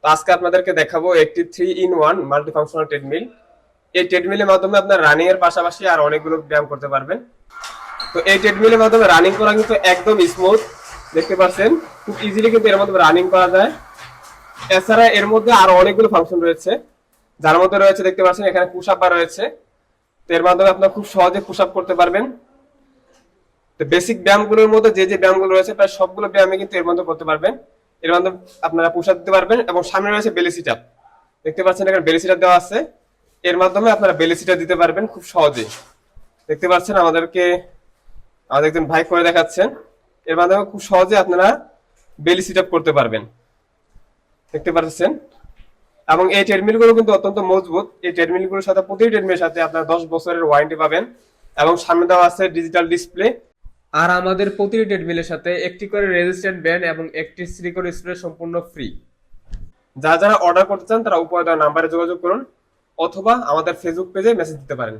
তো আজকে আপনাদেরকে দেখাবো একটি 3-in-1 মাল্টিফাংশনাল ট্রেডমিল। এই ট্রেডমিলের মাধ্যমে আপনার রানিং এর পাশাপাশি আর অনেকগুলো ব্যায়াম করতে পারবেন। তো এই ট্রেডমিলের মাধ্যমে রানিং করা কিন্তু একদম স্মুথ, দেখতে পাচ্ছেন খুব ইজিলি কিন্তু এর মাধ্যমে রানিং করা যায়। এছাড়া এর মধ্যে আরো অনেকগুলো ফাংশন রয়েছে, যার মধ্যে রয়েছে দেখতে পাচ্ছেন এখানে পুশ আপ বার রয়েছে। তো এর মাধ্যমে আপনারা খুব সহজে পুশ আপ করতে পারবেন। তো বেসিক ব্যায়ামগুলোর মধ্যে যে যে ব্যায়ামগুলো রয়েছে প্রায় সবগুলো ব্যায়ামই কিন্তু এর মধ্যে করতে পারবেন। এর মাধ্যমে আপনারা পুশ আপ দিতে পারবেন এবং সামনে রয়েছে বেলি সিট আপ, দেখতে পাচ্ছেন এখানে বেলি সিট আপ দেওয়া আছে। এর মাধ্যমে আপনারা বেলি সিট আপ দিতে পারবেন খুব সহজে। দেখতে পাচ্ছেন আমাদের একজন ভাই করে দেখাচ্ছেন। এর মাধ্যমে খুব সহজে আপনারা বেলি সিট আপ করতে পারবেন, দেখতে পাচ্ছেন। এবং এই ট্রেডমিল গুলো কিন্তু অত্যন্ত মজবুত। এই ট্রেডমিল গুলোর সাথে প্রতিটি ট্রেডমিলের সাথে আপনারা 10 বছরের ওয়ারেন্টি পাবেন এবং সামনে দেওয়া আছে ডিজিটাল ডিসপ্লে। আর আমাদের প্রতিটি ট্রেডমিলের সাথে একটি করে রেজিস্ট্যান্ট ব্যান্ড এবং একটি সিলিকন স্প্রে সম্পূর্ণ ফ্রি। যারা অর্ডার করতে চান তারা উপরে দেওয়া নাম্বারে যোগাযোগ করুন অথবা আমাদের ফেসবুক পেজে মেসেজ দিতে পারেন।